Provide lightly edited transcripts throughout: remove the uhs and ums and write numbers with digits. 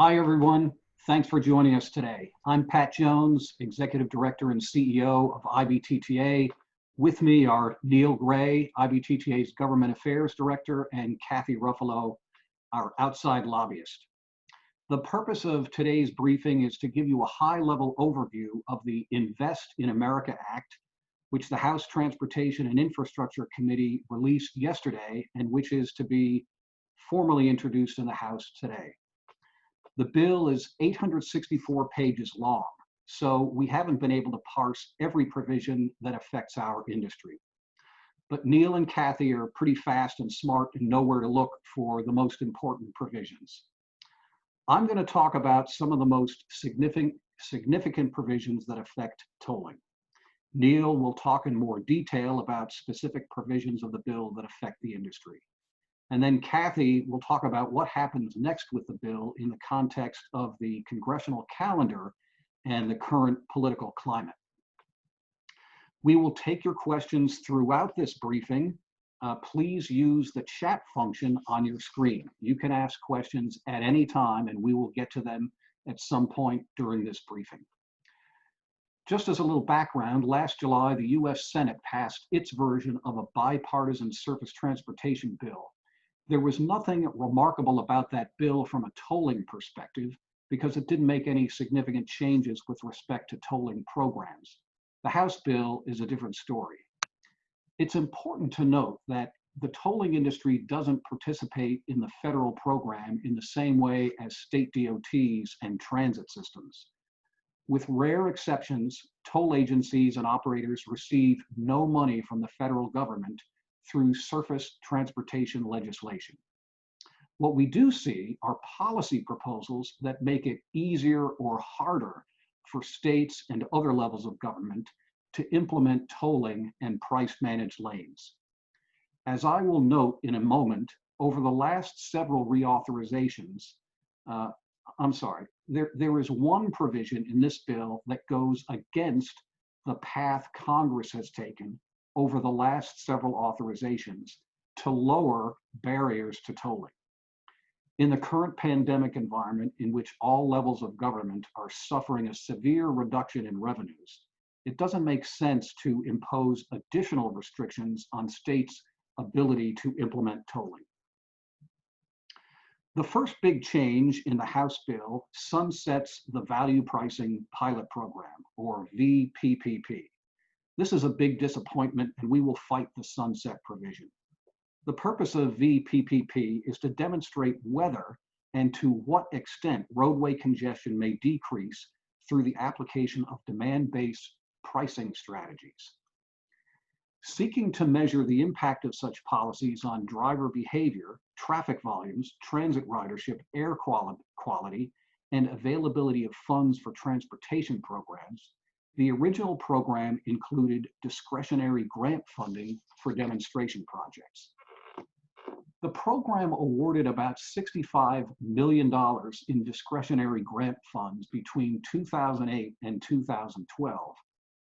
Hi, everyone. Thanks for joining us today. I'm Pat Jones, Executive Director and CEO of IBTTA. With me are Neil Gray, IBTTA's Government Affairs Director, and Cathy Ruffalo, our outside lobbyist. The purpose of today's briefing is to give you a high-level overview of the Invest in America Act, which the House Transportation and Infrastructure Committee released yesterday and which is to be formally introduced in the House today. The bill is 864 pages long, so we haven't been able to parse every provision that affects our industry. But Neil and Cathy are pretty fast and smart and know where to look for the most important provisions. I'm going to talk about some of the most significant provisions that affect tolling. Neil will talk in more detail about specific provisions of the bill that affect the industry. And then Cathy will talk about what happens next with the bill in the context of the congressional calendar and the current political climate. We will take your questions throughout this briefing. Please use the chat function on your screen. You can ask questions at any time and we will get to them at some point during this briefing. Just as a little background, last July, the US Senate passed its version of a bipartisan surface transportation bill. There was nothing remarkable about that bill from a tolling perspective because it didn't make any significant changes with respect to tolling programs. The House bill is a different story. It's important to note that the tolling industry doesn't participate in the federal program in the same way as state DOTs and transit systems. With rare exceptions, toll agencies and operators receive no money from the federal government through surface transportation legislation. What we do see are policy proposals that make it easier or harder for states and other levels of government to implement tolling and price-managed lanes. As I will note in a moment, over the last several reauthorizations, there is one provision in this bill that goes against the path Congress has taken over the last several authorizations to lower barriers to tolling. In the current pandemic environment in which all levels of government are suffering a severe reduction in revenues, it doesn't make sense to impose additional restrictions on states' ability to implement tolling. The first big change in the House bill sunsets the Value Pricing Pilot Program, or VPPP. This is a big disappointment and we will fight the sunset provision. The purpose of VPPP is to demonstrate whether and to what extent roadway congestion may decrease through the application of demand-based pricing strategies. Seeking to measure the impact of such policies on driver behavior, traffic volumes, transit ridership, air quality, and availability of funds for transportation programs, the original program included discretionary grant funding for demonstration projects. The program awarded about $65 million in discretionary grant funds between 2008 and 2012,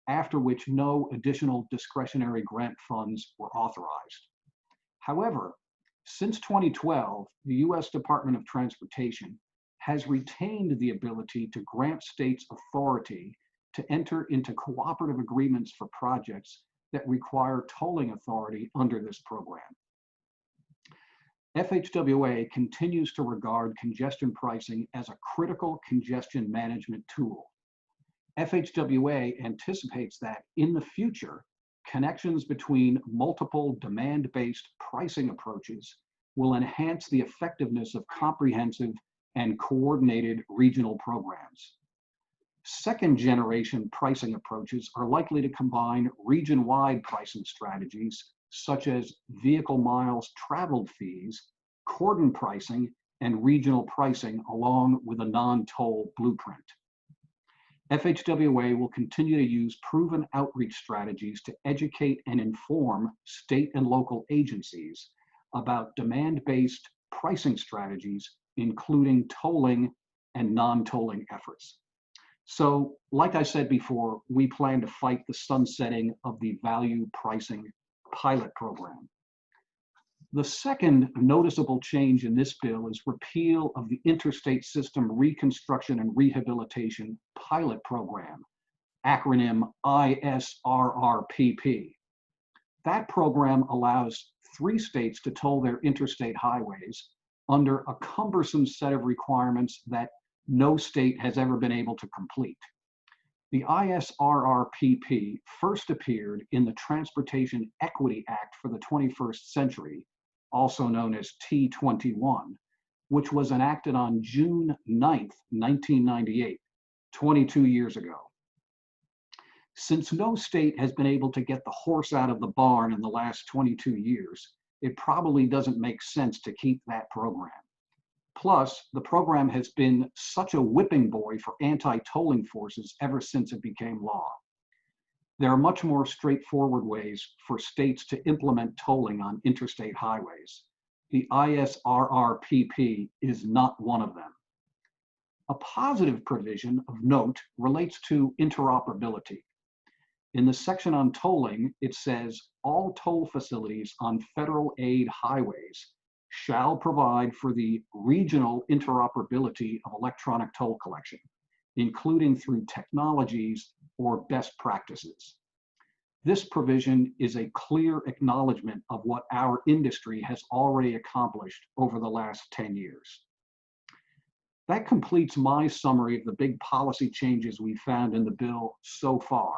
after which no additional discretionary grant funds were authorized. However, since 2012, the US Department of Transportation has retained the ability to grant states authority to enter into cooperative agreements for projects that require tolling authority under this program. FHWA continues to regard congestion pricing as a critical congestion management tool. FHWA anticipates that in the future, connections between multiple demand-based pricing approaches will enhance the effectiveness of comprehensive and coordinated regional programs. Second-generation pricing approaches are likely to combine region-wide pricing strategies such as vehicle miles traveled fees, cordon pricing, and regional pricing along with a non-toll blueprint. FHWA will continue to use proven outreach strategies to educate and inform state and local agencies about demand-based pricing strategies, including tolling and non-tolling efforts. So, like I said before, we plan to fight the sunsetting of the Value Pricing Pilot Program. The second noticeable change in this bill is repeal of the Interstate System Reconstruction and Rehabilitation Pilot Program, acronym ISRRPP. That program allows 3 states to toll their interstate highways under a cumbersome set of requirements that no state has ever been able to complete. The ISRRPP first appeared in the Transportation Equity Act for the 21st Century, also known as T21, which was enacted on June 9th, 1998, 22 years ago. Since no state has been able to get the horse out of the barn in the last 22 years, it probably doesn't make sense to keep that program. Plus, the program has been such a whipping boy for anti-tolling forces ever since it became law. There are much more straightforward ways for states to implement tolling on interstate highways. The ISRRPP is not one of them. A positive provision of note relates to interoperability. In the section on tolling, it says all toll facilities on federal aid highways shall provide for the regional interoperability of electronic toll collection, including through technologies or best practices. This provision is a clear acknowledgement of what our industry has already accomplished over the last 10 years. That completes my summary of the big policy changes we found in the bill so far.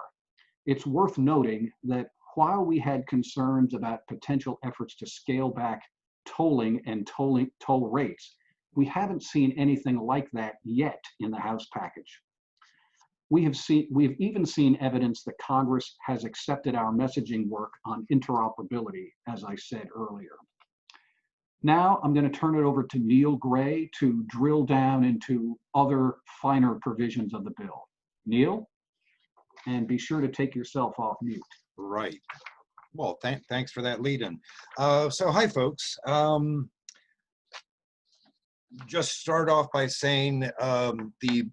It's worth noting that while we had concerns about potential efforts to scale back tolling and toll rates, we haven't seen anything like that yet in the House package. We've even seen evidence that Congress has accepted our messaging work on interoperability, as I said earlier. Now I'm going to turn it over to Neil Gray to drill down into other finer provisions of the bill. Neil? And be sure to take yourself off mute. Right. Well, thanks for that lead-in. So hi, folks. Just start off by saying the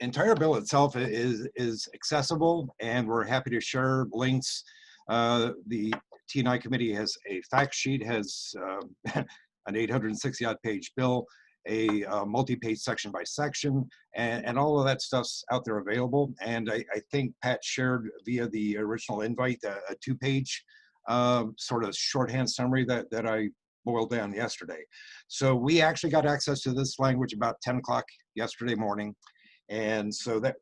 entire bill itself is accessible, and we're happy to share links. The T&I committee has a fact sheet, has an 860-odd page bill, a multi-page section by section, and all of that stuff's out there available. And I think Pat shared via the original invite a 2-page sort of shorthand summary that I boiled down yesterday. So we actually got access to this language about 10 o'clock yesterday morning. And so that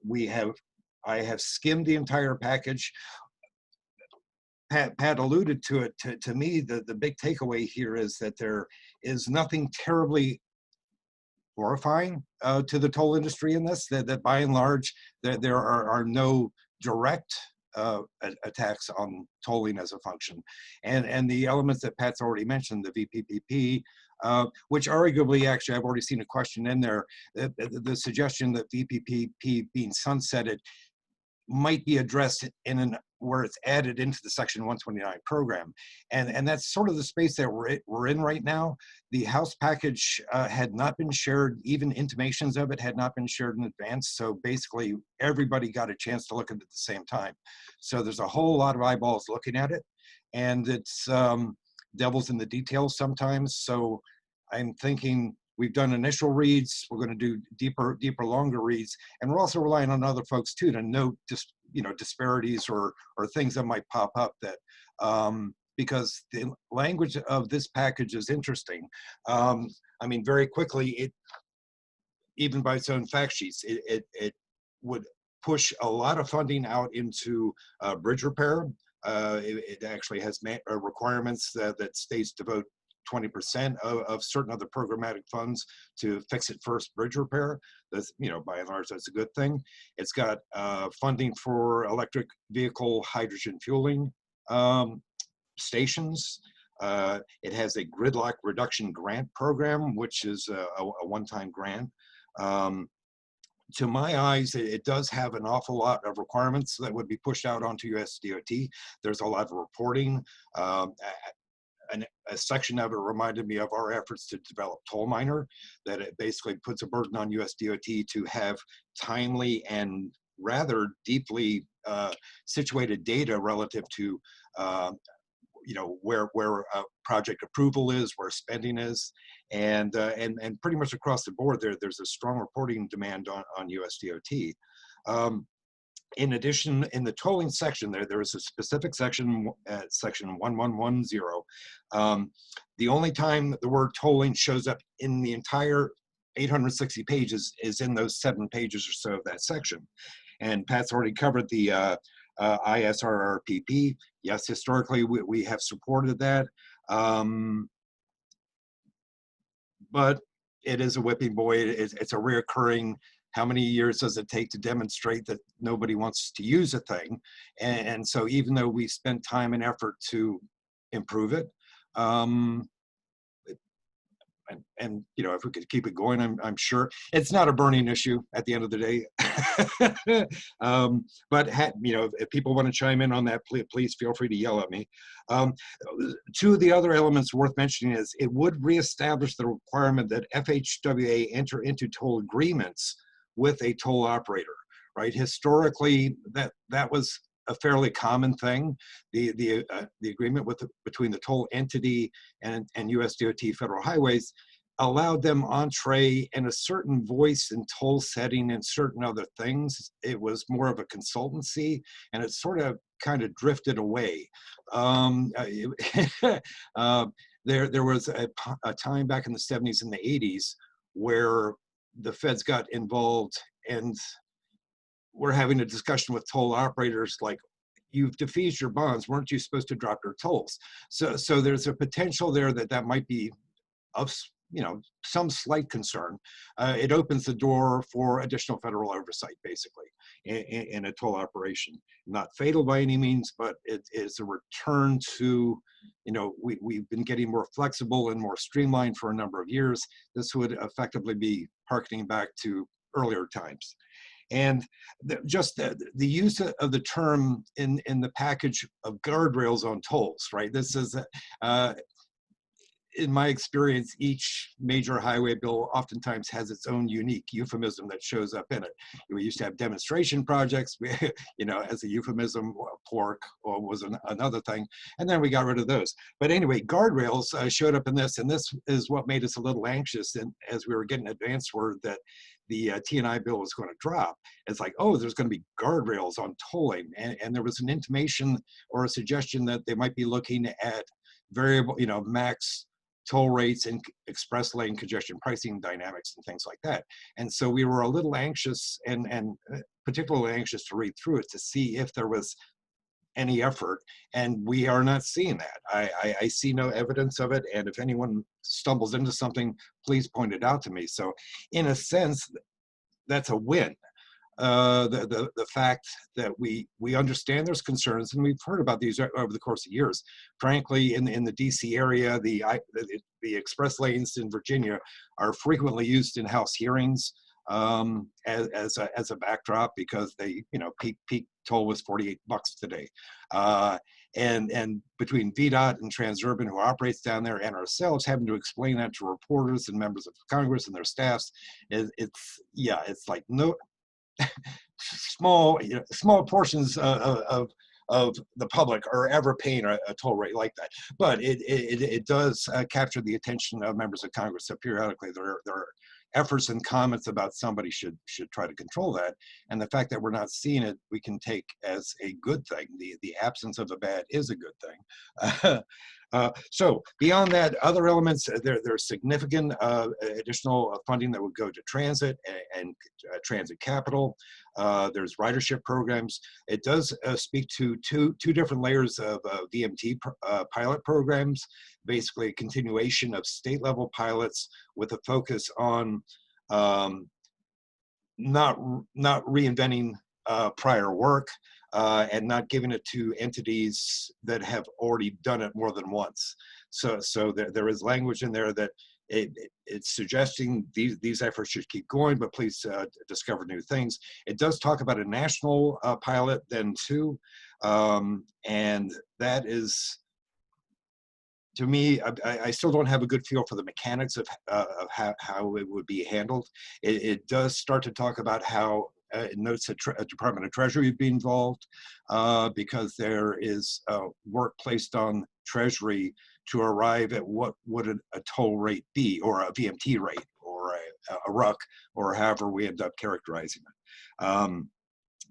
I have skimmed the entire package. Pat alluded to it. To me, the big takeaway here is that there is nothing terribly horrifying to the toll industry in this, that by and large, there are no direct attacks on tolling as a function. And the elements that Pat's already mentioned, the VPPP, which arguably, actually, I've already seen a question in there, the suggestion that VPPP being sunsetted might be addressed where it's added into the Section 129 program. And that's sort of the space that we're in right now. The House package had not been shared, even intimations of it had not been shared in advance. So basically everybody got a chance to look at it at the same time. So there's a whole lot of eyeballs looking at it, and it's devil's in the details sometimes. So I'm thinking we've done initial reads, we're going to do deeper, longer reads, and we're also relying on other folks too to note just disparities or things that might pop up that because the language of this package is interesting. I mean, very quickly, it even by its own fact sheets, it would push a lot of funding out into bridge repair. It actually has requirements that states devote 20% of certain other programmatic funds to fix it first bridge repair. That's, by and large, that's a good thing. It's got funding for electric vehicle hydrogen fueling stations. It has a gridlock reduction grant program, which is a one-time grant. To my eyes, it does have an awful lot of requirements that would be pushed out onto USDOT. There's a lot of reporting. A section of it reminded me of our efforts to develop Toll Miner, that it basically puts a burden on USDOT to have timely and rather deeply situated data relative to where project approval is, where spending is, and pretty much across the board there's a strong reporting demand on USDOT. In addition, in the tolling section, there is a specific section, section 1110. The only time the word tolling shows up in the entire 860 pages is in those 7 pages or so of that section. And Pat's already covered the ISRRPP. Yes, historically we have supported that, but it is a whipping boy. It's a reoccurring. How many years does it take to demonstrate that nobody wants to use a thing? And so even though we spent time and effort to improve it, and if we could keep it going, I'm sure it's not a burning issue at the end of the day. But if people want to chime in on that, please feel free to yell at me. 2 of the other elements worth mentioning is it would reestablish the requirement that FHWA enter into toll agreements with a toll operator. Right? Historically, that was a fairly common thing. The agreement between the toll entity and USDOT Federal Highways allowed them entree and a certain voice in toll setting and certain other things. It was more of a consultancy, and it sort of kind of drifted away. There was a time back in the 70s and the 80s where the feds got involved, and we're having a discussion with toll operators like, you've defeased your bonds, weren't you supposed to drop your tolls? So there's a potential there that might be of some slight concern. It opens the door for additional federal oversight, basically, in a toll operation. Not fatal by any means, but it is a return to, we've been getting more flexible and more streamlined for a number of years. This would effectively be harkening back to earlier times. And just the use of the term in the package of guardrails on tolls, right? This is, in my experience, each major highway bill oftentimes has its own unique euphemism that shows up in it. We used to have demonstration projects, as a euphemism. Pork was another thing, and then we got rid of those. But anyway, guardrails showed up in this, and this is what made us a little anxious. And as we were getting advance word that the T&I bill was going to drop, it's like, oh, there's going to be guardrails on tolling, and there was an intimation or a suggestion that they might be looking at variable, max toll rates and express lane congestion pricing dynamics and things like that. And so we were a little anxious and particularly anxious to read through it to see if there was any effort, and we are not seeing that. I see no evidence of it, and if anyone stumbles into something, please point it out to me. So in a sense, that's a win. The fact that we understand there's concerns, and we've heard about these over the course of years. Frankly, in the DC area, the express lanes in Virginia are frequently used in House hearings as a backdrop, because they, peak toll was $48 today. And between VDOT and Transurban, who operates down there, and ourselves having to explain that to reporters and members of Congress and their staffs, it's like no small portions of the public are ever paying a toll rate like that. But it does capture the attention of members of Congress. So periodically there are efforts and comments about somebody should try to control that. And the fact that we're not seeing it, we can take as a good thing. The absence of a bad is a good thing. So beyond that, other elements, there's significant additional funding that would go to transit and transit capital. There's ridership programs. It does speak to two different layers of VMT pilot programs, basically a continuation of state level pilots with a focus on not reinventing prior work, and not giving it to entities that have already done it more than once. So there is language in there that it's suggesting these efforts should keep going, but please discover new things. It does talk about a national pilot then too, and that is, to me, I still don't have a good feel for the mechanics of how it would be handled. It does start to talk about how it notes that a Department of Treasury would be involved, because there is work placed on Treasury to arrive at what would a toll rate be, or a VMT rate, or a RUC, or however we end up characterizing it.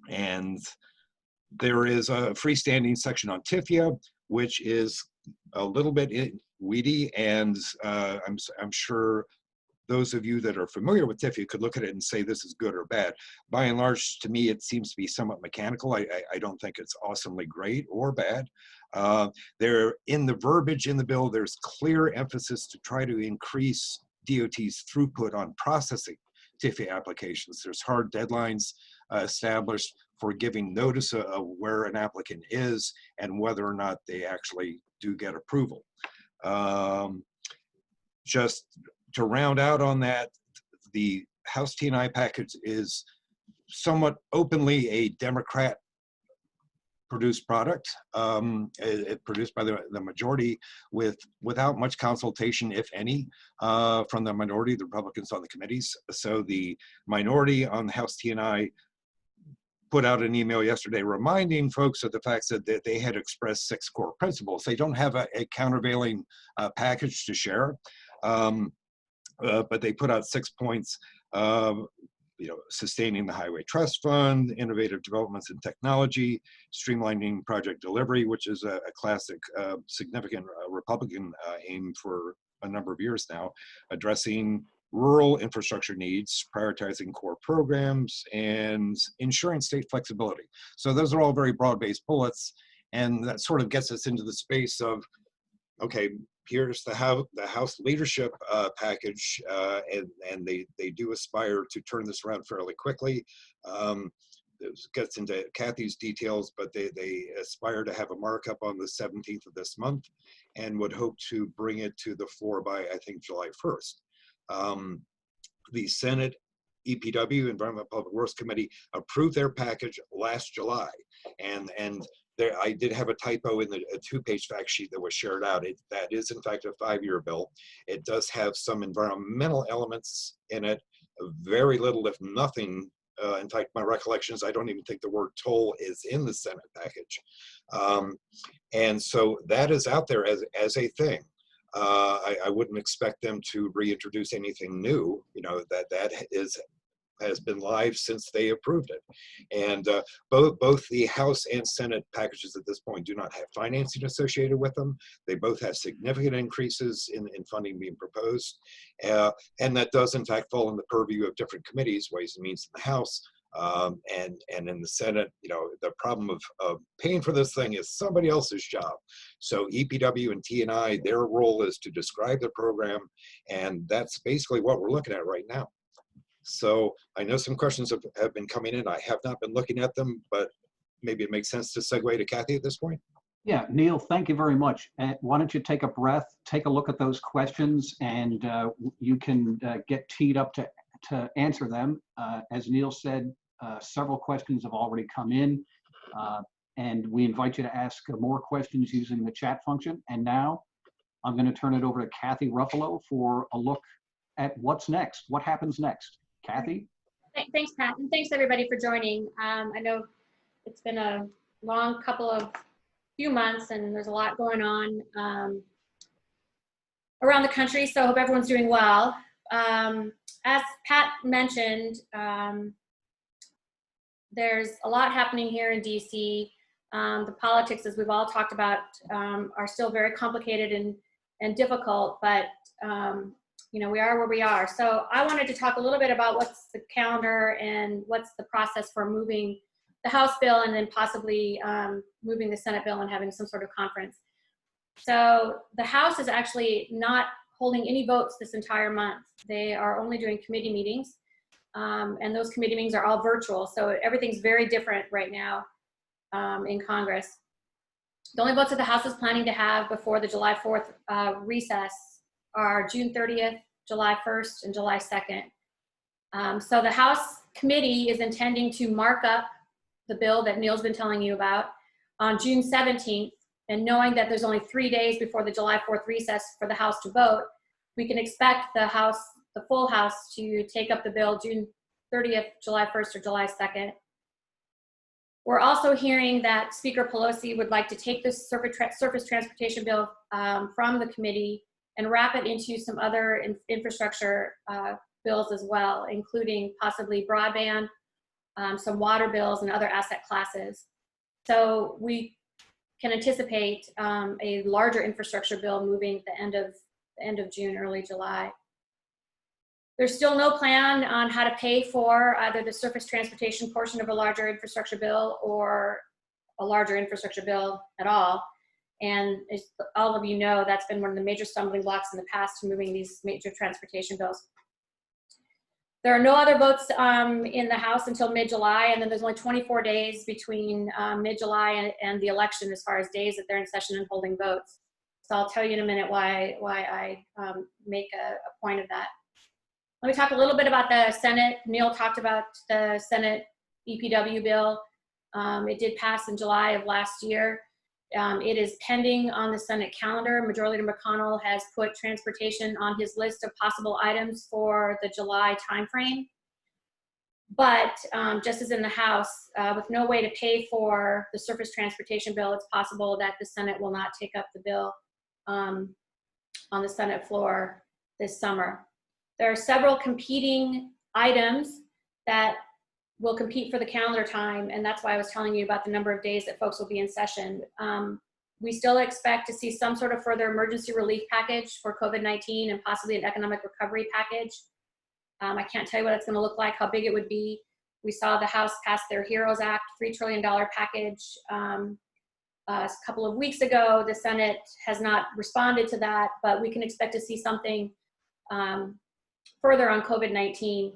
And there is a freestanding section on TIFIA, which is a little bit weedy, and I'm sure those of you that are familiar with TIFIA could look at it and say this is good or bad. By and large, to me, it seems to be somewhat mechanical. I don't think it's awesomely great or bad. There, in the verbiage in the bill, there's clear emphasis to try to increase DOT's throughput on processing TIFIA applications. There's hard deadlines established for giving notice of where an applicant is and whether or not they actually do get approval. Just to round out on that, the House T&I package is somewhat openly a Democrat produced product, produced by the majority without much consultation, if any, from the minority, the Republicans on the committees. So the minority on the House T&I put out an email yesterday reminding folks of the fact that they had expressed 6 core principles. They don't have a countervailing package to share. But they put out 6 points, sustaining the Highway Trust Fund, innovative developments in technology, streamlining project delivery, which is a classic, significant Republican aim for a number of years now, addressing rural infrastructure needs, prioritizing core programs, and ensuring state flexibility. So those are all very broad-based bullets, and that sort of gets us into the space of, okay, here's the House leadership package, and they do aspire to turn this around fairly quickly. This gets into Cathy's details, but they aspire to have a markup on the 17th of this month and would hope to bring it to the floor by, I think, July 1st. The Senate EPW, Environment Public Works Committee, approved their package last July, and there, I did have a typo in a 2-page fact sheet that was shared out. That is, in fact, a 5-year bill. It does have some environmental elements in it, very little, if nothing. In fact, my recollection is I don't even think the word toll is in the Senate package. And so that is out there as a thing. I wouldn't expect them to reintroduce anything new. That has been live since they approved it. And both the House and Senate packages at this point do not have financing associated with them. They both have significant increases in funding being proposed. And that does in fact fall in the purview of different committees, Ways and Means in the House. And in the Senate, the problem of paying for this thing is somebody else's job. So EPW and T&I, their role is to describe the program, and that's basically what we're looking at right now. So I know some questions have been coming in. I have not been looking at them, but maybe it makes sense to segue to Cathy at this point. Yeah, Neil, thank you very much. Why don't you take a breath, take a look at those questions, and you can get teed up to answer them. As Neil said, several questions have already come in, and we invite you to ask more questions using the chat function. And now I'm going to turn it over to Cathy Ruffalo for a look at what's next. What happens next? Cathy? Thanks, Pat, and thanks everybody for joining. I know it's been a long few months, and there's a lot going on around the country, so I hope everyone's doing well. As Pat mentioned, there's a lot happening here in DC. The politics, as we've all talked about, are still very complicated and difficult, but we are where we are. So I wanted to talk a little bit about what's the calendar and what's the process for moving the House bill and then possibly moving the Senate bill and having some sort of conference. So the House is actually not holding any votes this entire month. They are only doing committee meetings, and those committee meetings are all virtual. So everything's very different right now in Congress. The only votes that the House is planning to have before the July 4th recess are June 30th, July 1st, and July 2nd. So the House committee is intending to mark up the bill that Neil's been telling you about on June 17th, and knowing that there's only 3 days before the July 4th recess for the House to vote, we can expect the full House to take up the bill June 30th, July 1st, or July 2nd. We're also hearing that Speaker Pelosi would like to take this surface transportation bill from the committee and wrap it into some other infrastructure bills as well, including possibly broadband, some water bills, and other asset classes. So we can anticipate a larger infrastructure bill moving at the end of June, early July. There's still no plan on how to pay for either the surface transportation portion of a larger infrastructure bill or a larger infrastructure bill at all. And as all of you know, that's been one of the major stumbling blocks in the past to moving these major transportation bills. There are no other votes in the House until mid-July, and then there's only 24 days between mid-July and the election as far as days that they're in session and holding votes. So I'll tell you in a minute why I make a point of that. Let me talk a little bit about the Senate. Neil talked about the Senate EPW bill. It did pass in July of last year. It is pending on the Senate calendar. Majority Leader McConnell has put transportation on his list of possible items for the July timeframe. But just as in the House, with no way to pay for the surface transportation bill, it's possible that the Senate will not take up the bill on the Senate floor this summer. There are several competing items that will compete for the calendar time, and that's why I was telling you about the number of days that folks will be in session. We still expect to see some sort of further emergency relief package for COVID-19 and possibly an economic recovery package. I can't tell you what it's going to look like, how big it would be. We saw the House pass their HEROES Act $3 trillion package a couple of weeks ago. The Senate has not responded to that, but we can expect to see something further on COVID-19.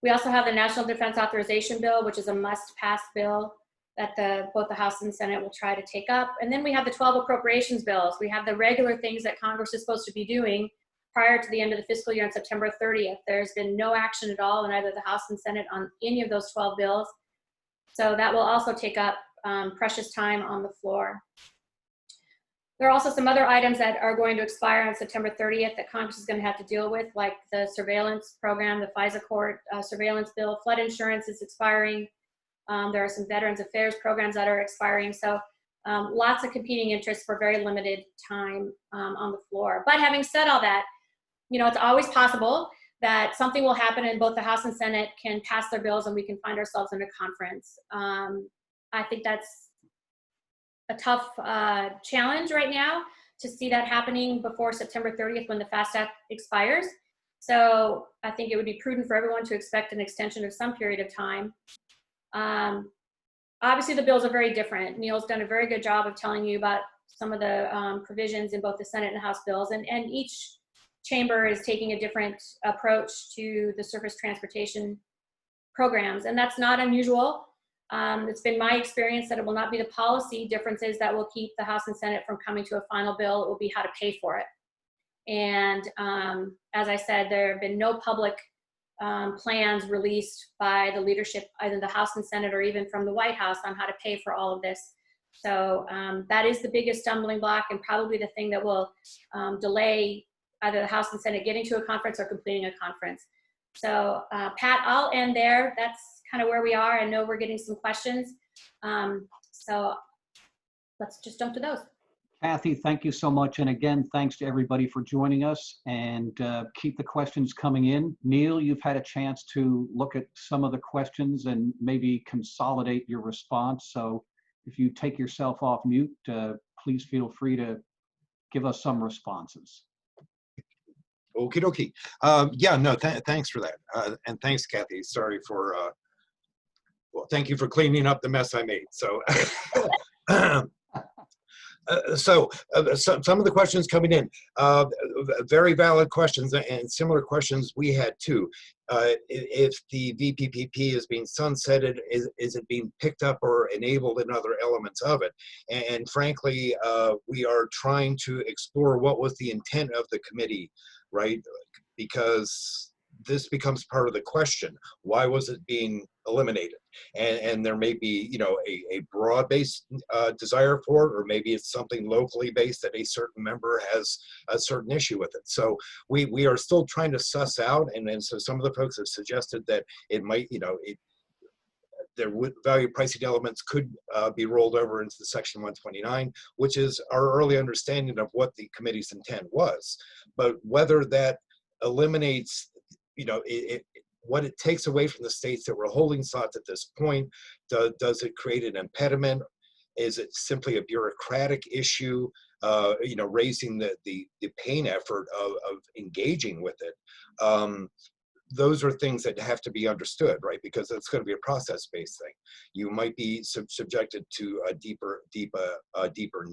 We also have the National Defense Authorization Bill, which is a must-pass bill that both the House and the Senate will try to take up. And then we have the 12 appropriations bills. We have the regular things that Congress is supposed to be doing prior to the end of the fiscal year on September 30th. There's been no action at all in either the House and Senate on any of those 12 bills. So that will also take up precious time on the floor. There are also some other items that are going to expire on September 30th that Congress is going to have to deal with, like the surveillance program, the FISA court surveillance bill. Flood insurance is expiring. There are some Veterans Affairs programs that are expiring. So lots of competing interests for very limited time on the floor. But having said all that, you know, it's always possible that something will happen and both the House and Senate can pass their bills and we can find ourselves in a conference. I think that's a tough challenge right now to see that happening before September 30th when the FAST Act expires. So I think it would be prudent for everyone to expect an extension of some period of time. Obviously the bills are very different. Neil's done a very good job of telling you about some of the provisions in both the Senate and House bills, and each chamber is taking a different approach to the surface transportation programs, and that's not unusual. It's been my experience that it will not be the policy differences that will keep the House and Senate from coming to a final bill. It will be how to pay for it. And as I said, there have been no public plans released by the leadership, either the House and Senate or even from the White House, on how to pay for all of this. So that is the biggest stumbling block and probably the thing that will delay either the House and Senate getting to a conference or completing a conference. So Pat, I'll end there. That's kind of where we are. I know we're getting some questions. So let's just jump to those. Cathy, thank you so much. And again, thanks to everybody for joining us, and keep the questions coming in. Neil, you've had a chance to look at some of the questions and maybe consolidate your response. So if you take yourself off mute, please feel free to give us some responses. Okie dokie. Yeah, no, thanks for that. And thanks, Cathy. Sorry for, well, thank you for cleaning up the mess I made. So, some of the questions coming in, very valid questions and similar questions we had too. If the VPPP is being sunsetted, is it being picked up or enabled in other elements of it? And frankly, we are trying to explore what was the intent of the committee, right? Because this becomes part of the question. Why was it being eliminated? And there may be, you know, a broad-based desire for it, or maybe it's something locally based that a certain member has a certain issue with it. So we are still trying to suss out, and so some of the folks have suggested that it might, you know, value pricing elements could be rolled over into the Section 129, which is our early understanding of what the committee's intent was. But whether that eliminates, what it takes away from the states that were holding slots at this point, does it create an impediment? Is it simply a bureaucratic issue? Raising the pain effort of engaging with it. Those are things that have to be understood, right? Because it's going to be a process-based thing. You might be subjected to a deeper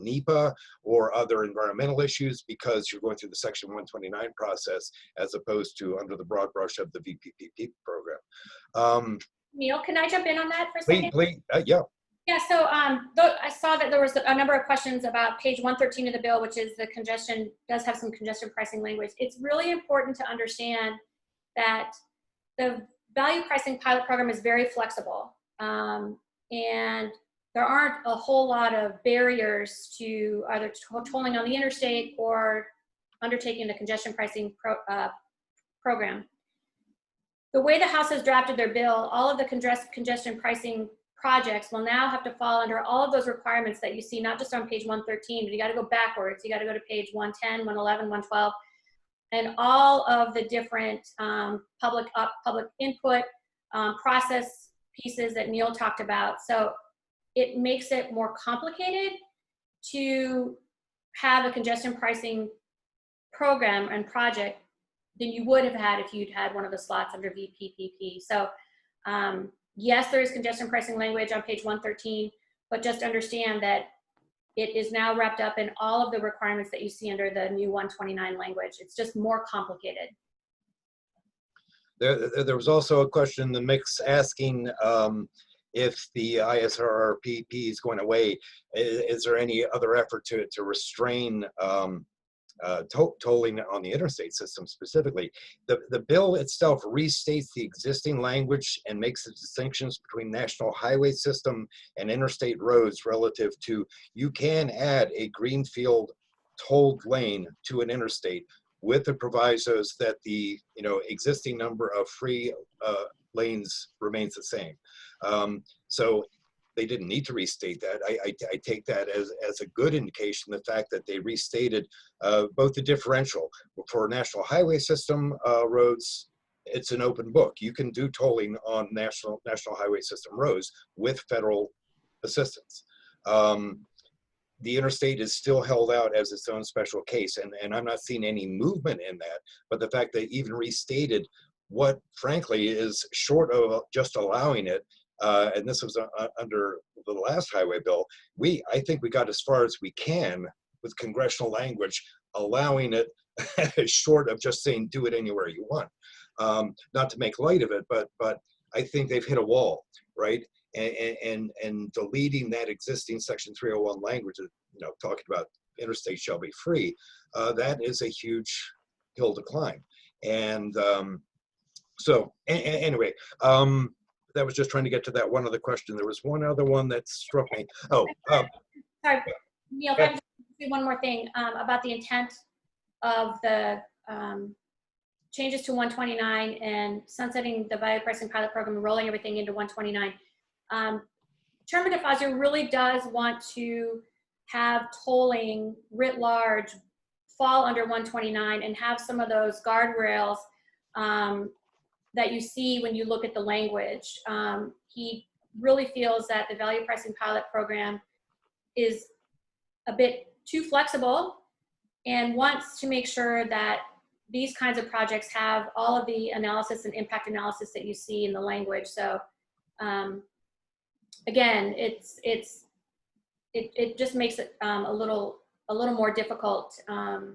NEPA or other environmental issues because you're going through the Section 129 process as opposed to under the broad brush of the VPPP program. Neil, can I jump in on that for a second? Please, yeah. Yeah, so I saw that there was a number of questions about page 113 of the bill, which is the congestion, does have some congestion pricing language. It's really important to understand that the value pricing pilot program is very flexible. And there aren't a whole lot of barriers to either tolling on the interstate or undertaking the congestion pricing program. The way the House has drafted their bill, all of the congestion pricing projects will now have to fall under all of those requirements that you see, not just on page 113, but you got to go backwards. You got to go to page 110, 111, 112. And all of the different public input process pieces that Neil talked about. So it makes it more complicated to have a congestion pricing program and project than you would have had if you'd had one of the slots under VPPP. So yes, there is congestion pricing language on page 113, but just understand that it is now wrapped up in all of the requirements that you see under the new 129 language. It's just more complicated. There was also a question in the mix asking if the ISRRPP is going away, is there any other effort to restrain tolling on the interstate system specifically? The bill itself restates the existing language and makes the distinctions between national highway system and interstate roads relative to, you can add a greenfield tolled lane to an interstate with the provisos that the existing number of free lanes remains the same. So they didn't need to restate that. I take that as a good indication, the fact that they restated both the differential. For national highway system roads, it's an open book. You can do tolling on national highway system roads with federal assistance. The interstate is still held out as its own special case, and I'm not seeing any movement in that, but the fact that even restated what frankly is short of just allowing it, and this was under the last highway bill, I think we got as far as we can with congressional language, allowing it short of just saying do it anywhere you want. Not to make light of it, but I think they've hit a wall, right? And deleting that existing Section 301 language, talking about interstate shall be free, that is a huge hill to climb. And so anyway, that was just trying to get to that one other question. There was one other one that struck me. Oh, sorry, Neil, if I just say one more thing about the intent of the changes to 129 and sunsetting the value pricing pilot program and rolling everything into 129. Chairman DeFazio really does want to have tolling writ large fall under 129 and have some of those guardrails that you see when you look at the language. He really feels that the value pricing pilot program is a bit too flexible and wants to make sure that these kinds of projects have all of the analysis and impact analysis that you see in the language. So again, it just makes it a little more difficult to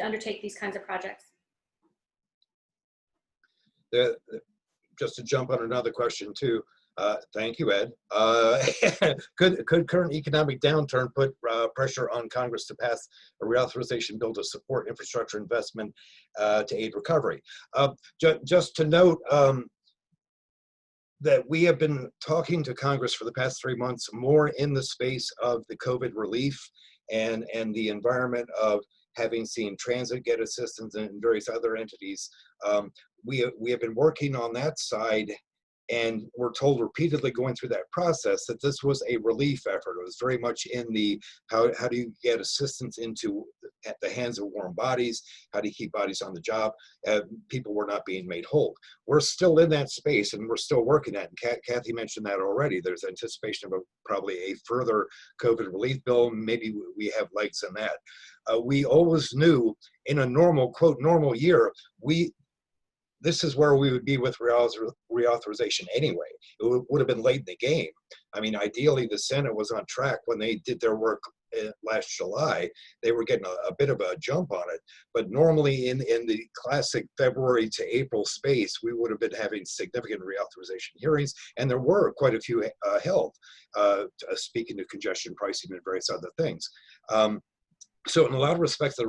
undertake these kinds of projects. Just to jump on another question too, thank you, Ed. Could current economic downturn put pressure on Congress to pass a reauthorization bill to support infrastructure investment to aid recovery? Just to note that we have been talking to Congress for the past 3 months more in the space of the COVID relief and the environment of having seen transit get assistance and various other entities. We have been working on that side And we're told repeatedly going through that process that this was a relief effort. It was very much in the how do you get assistance into the hands of warm bodies? How do you keep bodies on the job? People were not being made whole. We're still in that space, and we're still working that. And Cathy mentioned that already. There's anticipation of probably a further COVID relief bill. Maybe we have legs in that. We always knew in a normal, quote, normal year, this is where we would be with reauthorization anyway. It would have been late in the game. I mean, ideally, the Senate was on track when they did their work last July. They were getting a bit of a jump on it. But normally in the classic February to April space, we would have been having significant reauthorization hearings, and there were quite a few held, speaking to congestion pricing and various other things. So in a lot of respects, the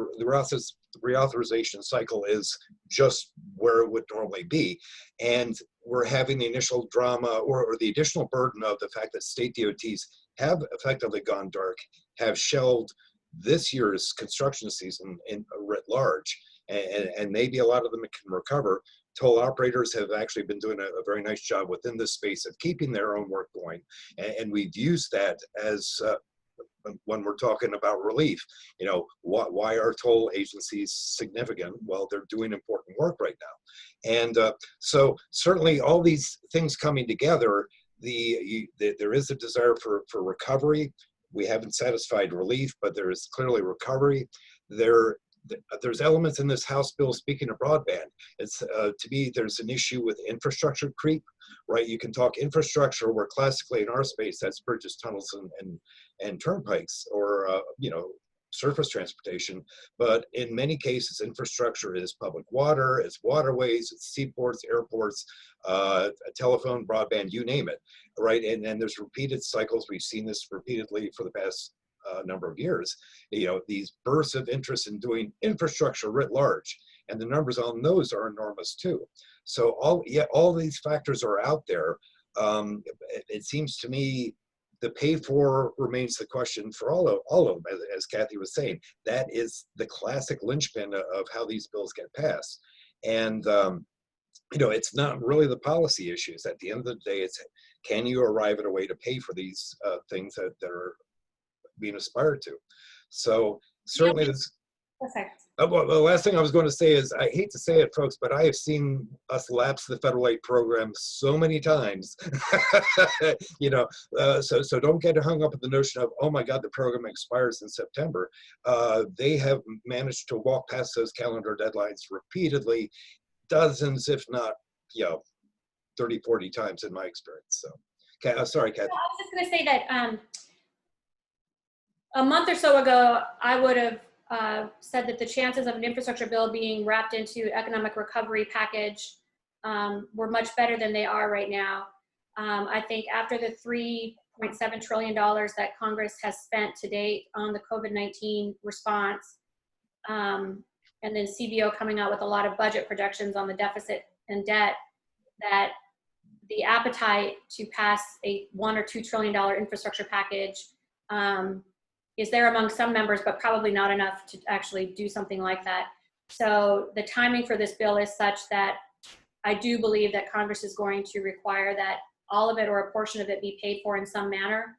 reauthorization cycle is just where it would normally be. And we're having the initial drama or the additional burden of the fact that state DOTs have effectively gone dark, have shelved this year's construction season writ large, and maybe a lot of them can recover. Toll operators have actually been doing a very nice job within this space of keeping their own work going. And we've used that as when we're talking about relief. You know, why are toll agencies significant? Well, they're doing important work right now. And so certainly all these things coming together, there is a desire for recovery. We haven't satisfied relief, but there is clearly recovery. There's elements in this House bill, speaking of broadband, it's to me, there's an issue with infrastructure creep, right? You can talk infrastructure where classically in our space, that's bridges, tunnels, and turnpikes, or, you know, surface transportation. But in many cases, infrastructure is public water, it's waterways, it's seaports, airports, telephone, broadband, you name it, right? And there's repeated cycles. We've seen this repeatedly for the past number of years, you know, these bursts of interest in doing infrastructure writ large, and the numbers on those are enormous too. So all these factors are out there. It seems to me the pay for remains the question for all of them, as Cathy was saying. That is the classic linchpin of how these bills get passed. And you know, it's not really the policy issues. At the end of the day, it's can you arrive at a way to pay for these things that are being aspired to. So certainly this. Perfect. Well, the last thing I was going to say is, I hate to say it, folks, but I have seen us lapse the federal aid program so many times. You know, so don't get hung up with the notion of, oh my God, the program expires in September. They have managed to walk past those calendar deadlines repeatedly, dozens, if not, you know, 30, 40 times in my experience. So, sorry, Cathy. I was just going to say that a month or so ago, I would have said that the chances of an infrastructure bill being wrapped into economic recovery package were much better than they are right now. I think after the $3.7 trillion that Congress has spent to date on the COVID-19 response, and then CBO coming out with a lot of budget projections on the deficit and debt, that the appetite to pass a $1 or $2 trillion infrastructure package is there among some members, but probably not enough to actually do something like that. So the timing for this bill is such that I do believe that Congress is going to require that all of it or a portion of it be paid for in some manner.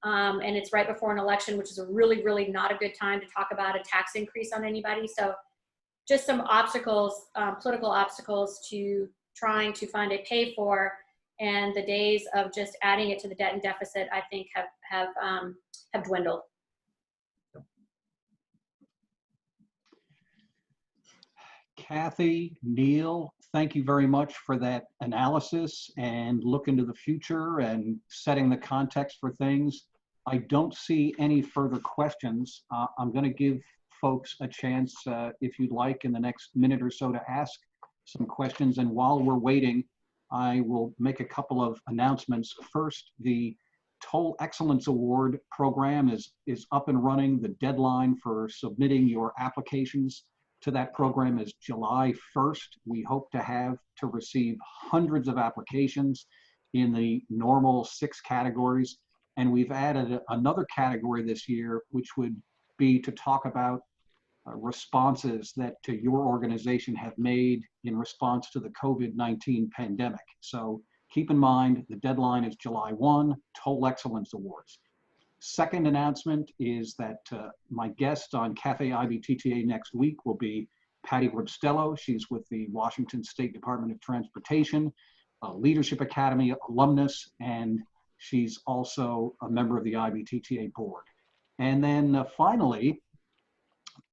And it's right before an election, which is a really, really not a good time to talk about a tax increase on anybody. So just some obstacles, political obstacles to trying to find a pay for, and the days of just adding it to the debt and deficit, I think have dwindled. Cathy, Neil, thank you very much for that analysis and look into the future and setting the context for things. I don't see any further questions. I'm going to give folks a chance, if you'd like, in the next minute or so to ask some questions. And while we're waiting, I will make a couple of announcements. First, the Toll Excellence Award program is up and running. The deadline for submitting your applications to that program is July 1st. We hope to receive hundreds of applications in the normal 6 categories. And we've added another category this year, which would be to talk about responses that your organization have made in response to the COVID-19 pandemic. So Keep in mind, the deadline is July 1, Toll Excellence Awards. Second announcement is that my guest on Cafe IBTTA next week will be Patty Ribstello. She's with the Washington State Department of Transportation, a Leadership Academy alumnus, and she's also a member of the IBTTA board. And then finally,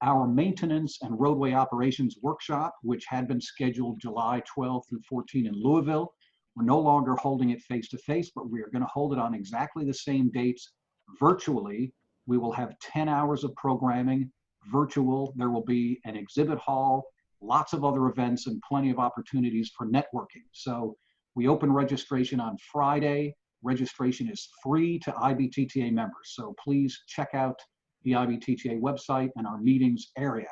our maintenance and roadway operations workshop, which had been scheduled July 12 through 14 in Louisville. We're no longer holding it face-to-face, but we are going to hold it on exactly the same dates virtually. We will have 10 hours of programming virtual. There will be an exhibit hall, lots of other events, and plenty of opportunities for networking. So we open registration on Friday. Registration is free to IBTTA members. So please check out the IBTTA website and our meetings area.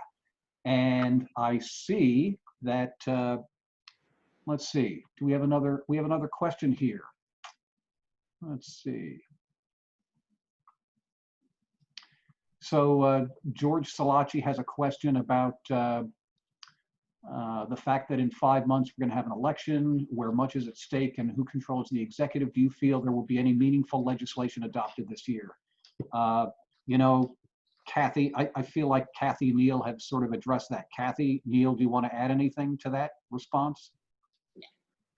And I see that, let's see, do we have another question here? Let's see. So George Salachi has a question about the fact that in 5 months we're going to have an election where much is at stake and who controls the executive. Do you feel there will be any meaningful legislation adopted this year? You know, Cathy, I feel like Cathy and Neil have sort of addressed that. Cathy, Neil, do you want to add anything to that response?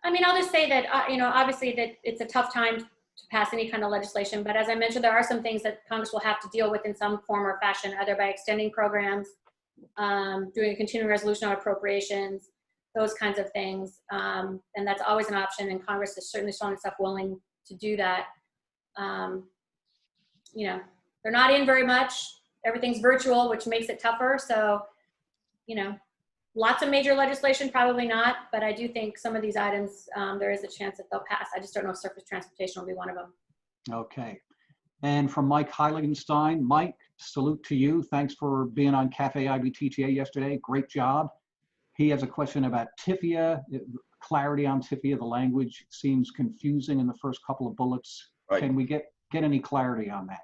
I mean, I'll just say that, you know, obviously that it's a tough time to pass any kind of legislation, but as I mentioned, there are some things that Congress will have to deal with in some form or fashion, either by extending programs, doing a continuing resolution on appropriations, those kinds of things. And that's always an option, and Congress has certainly shown itself willing to do that. You know, they're not in very much. Everything's virtual, which makes it tougher. So, you know, lots of major legislation, probably not, but I do think some of these items, there is a chance that they'll pass. I just don't know if surface transportation will be one of them. Okay. And from Mike Heiligenstein, Mike, salute to you. Thanks for being on Cafe IBTTA yesterday. Great job. He has a question about TIFIA, clarity on TIFIA. The language seems confusing in the first couple of bullets. Right. Can we get any clarity on that?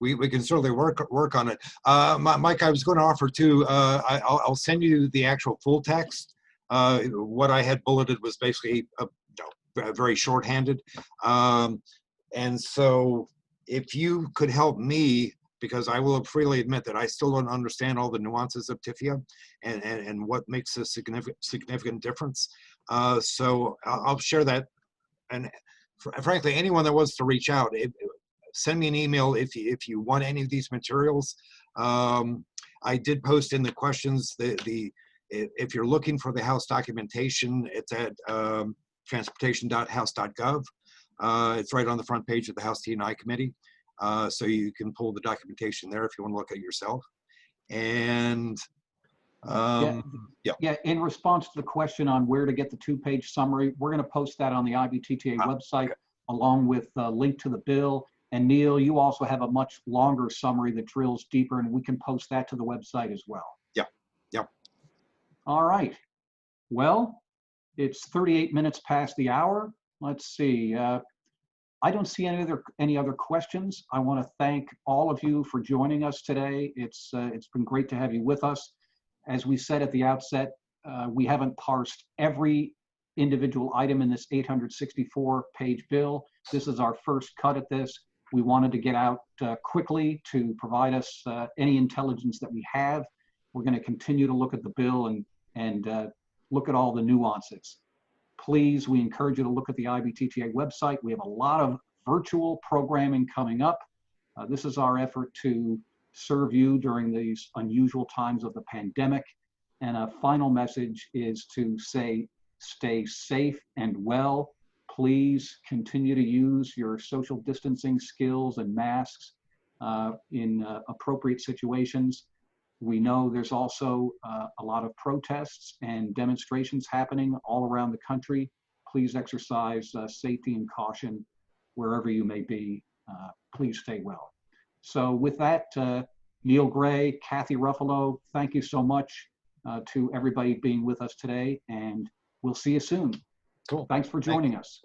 We can certainly work on it. Mike, I was going to offer too, I'll send you the actual full text. What I had bulleted was basically very shorthanded. And so if you could help me, because I will freely admit that I still don't understand all the nuances of TIFIA and what makes a significant difference. So I'll share that. And frankly, anyone that wants to reach out, send me an email if you want any of these materials. I did post in the questions if you're looking for the House documentation, it's at transportation.house.gov. It's right on the front page of the House T&I Committee. So you can pull the documentation there if you want to look at it yourself. And yeah. In response to the question on where to get the 2-page summary, we're going to post that on the IBTTA website, along with a link to the bill. And Neil, you also have a much longer summary that drills deeper, and we can post that to the website as well. Yeah, yeah. All right. Well, it's 38 minutes past the hour. Let's see. I don't see any other questions. I want to thank all of you for joining us today. It's been great to have you with us. As we said at the outset, we haven't parsed every individual item in this 864-page bill. This is our first cut at this. We wanted to get out quickly to provide us any intelligence that we have. We're going to continue to look at the bill and look at all the nuances. Please, we encourage you to look at the IBTTA website. We have a lot of virtual programming coming up. This is our effort to serve you during these unusual times of the pandemic. And a final message is to say, stay safe and well. Please continue to use your social distancing skills and masks in appropriate situations. We know there's also a lot of protests and demonstrations happening all around the country. Please exercise safety and caution wherever you may be. Please stay well. So with that, Neil Gray, Cathy Ruffalo, thank you so much to everybody being with us today, and we'll see you soon. Cool. Thanks for joining us.